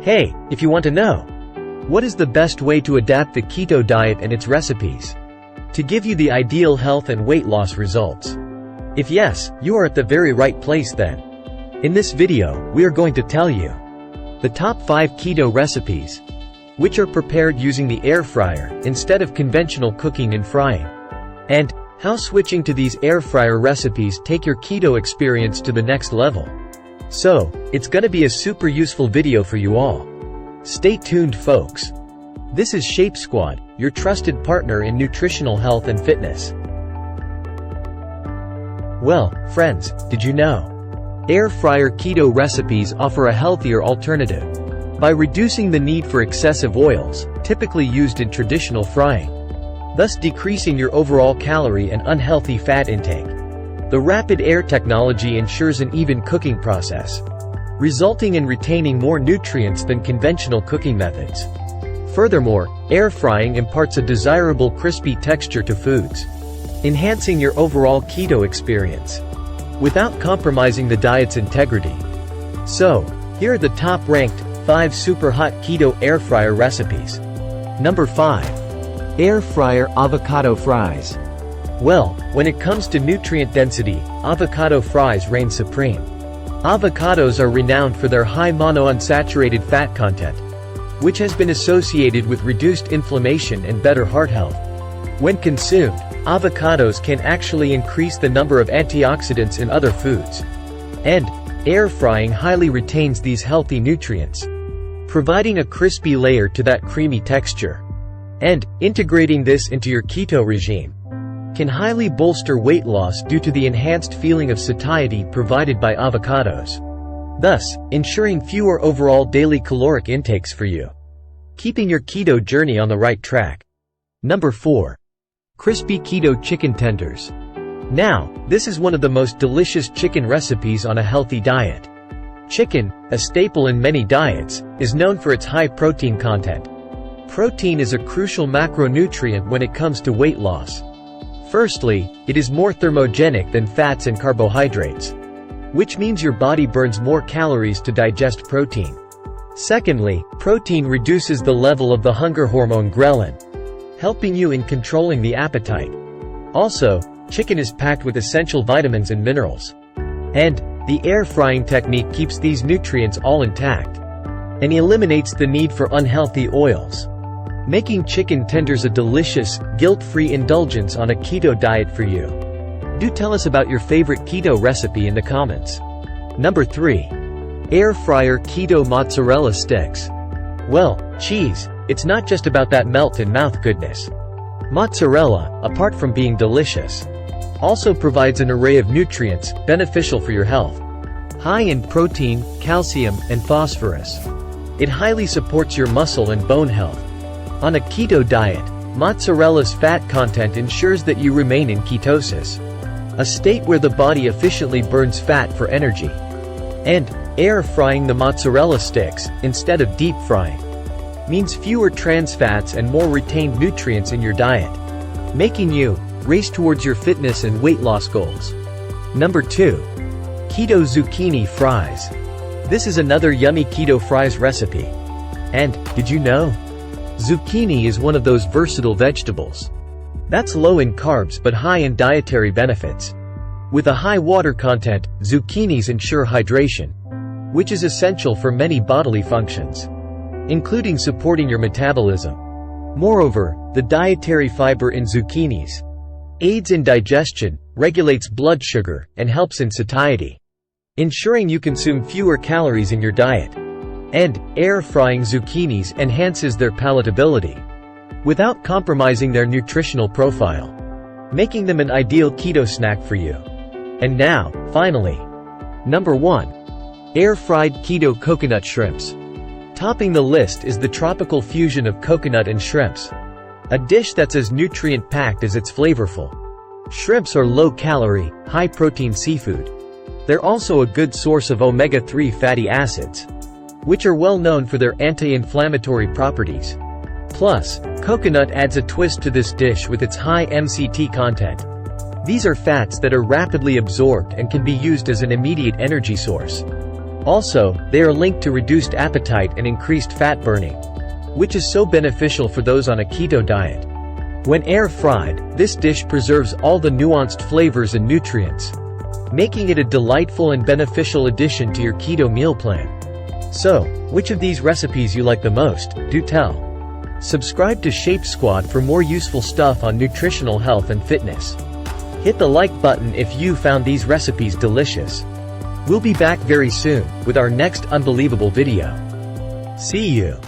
Hey, if you want to know, what is the best way to adapt the keto diet and its recipes to give you the ideal health and weight loss results? If yes, you are at the very right place then. In this video, we are going to tell you the top 5 keto recipes, which are prepared using the air fryer instead of conventional cooking and frying, and how switching to these air fryer recipes take your keto experience to the next level. So, it's gonna be a super useful video for you all. Stay tuned, folks. This is Shape Squad, your trusted partner in nutritional health and fitness. Well, friends, did you know? Air fryer keto recipes offer a healthier alternative by reducing the need for excessive oils, typically used in traditional frying, thus decreasing your overall calorie and unhealthy fat intake. The rapid air technology ensures an even cooking process, resulting in retaining more nutrients than conventional cooking methods. Furthermore, air frying imparts a desirable crispy texture to foods, enhancing your overall keto experience without compromising the diet's integrity. So, here are the top-ranked 5 super hot keto air fryer recipes. Number 5. Air fryer avocado fries. Well, when it comes to nutrient density, avocado fries reign supreme. Avocados are renowned for their high monounsaturated fat content, which has been associated with reduced inflammation and better heart health. When consumed, avocados can actually increase the number of antioxidants in other foods. And air frying highly retains these healthy nutrients, providing a crispy layer to that creamy texture. And integrating this into your keto regime can highly bolster weight loss due to the enhanced feeling of satiety provided by avocados, thus ensuring fewer overall daily caloric intakes for you, keeping your keto journey on the right track. Number 4. Crispy keto chicken tenders. Now, this is one of the most delicious chicken recipes on a healthy diet. Chicken, a staple in many diets, is known for its high protein content. Protein is a crucial macronutrient when it comes to weight loss. Firstly, it is more thermogenic than fats and carbohydrates, which means your body burns more calories to digest protein. Secondly, protein reduces the level of the hunger hormone ghrelin, helping you in controlling the appetite. Also, chicken is packed with essential vitamins and minerals. And the air frying technique keeps these nutrients all intact and eliminates the need for unhealthy oils, making chicken tenders a delicious, guilt-free indulgence on a keto diet for you. Do tell us about your favorite keto recipe in the comments. Number 3. Air fryer keto mozzarella sticks. Well, cheese, it's not just about that melt-in-mouth goodness. Mozzarella, apart from being delicious, also provides an array of nutrients beneficial for your health. High in protein, calcium, and phosphorus, it highly supports your muscle and bone health. On a keto diet, mozzarella's fat content ensures that you remain in ketosis, a state where the body efficiently burns fat for energy. And air frying the mozzarella sticks, instead of deep frying, means fewer trans fats and more retained nutrients in your diet, making you race towards your fitness and weight loss goals. Number 2. Keto zucchini fries. This is another yummy keto fries recipe. And, did you know? Zucchini is one of those versatile vegetables that's low in carbs but high in dietary benefits. With a high water content, zucchinis ensure hydration, which is essential for many bodily functions, including supporting your metabolism. Moreover, the dietary fiber in zucchinis aids in digestion, regulates blood sugar, and helps in satiety, ensuring you consume fewer calories in your diet. And air frying zucchinis enhances their palatability without compromising their nutritional profile, making them an ideal keto snack for you. And now, finally, number 1. Air-fried keto coconut shrimps. Topping the list is the tropical fusion of coconut and shrimps, a dish that's as nutrient-packed as it's flavorful. Shrimps are low-calorie, high-protein seafood. They're also a good source of omega-3 fatty acids, which are well known for their anti-inflammatory properties. Plus, coconut adds a twist to this dish with its high MCT content. These are fats that are rapidly absorbed and can be used as an immediate energy source. Also, they are linked to reduced appetite and increased fat burning, which is so beneficial for those on a keto diet. When air-fried, this dish preserves all the nuanced flavors and nutrients, making it a delightful and beneficial addition to your keto meal plan. So, which of these recipes you like the most? Do tell. Subscribe to Shape Squad for more useful stuff on nutritional health and fitness. Hit the like button if you found these recipes delicious. We'll be back very soon with our next unbelievable video. See you.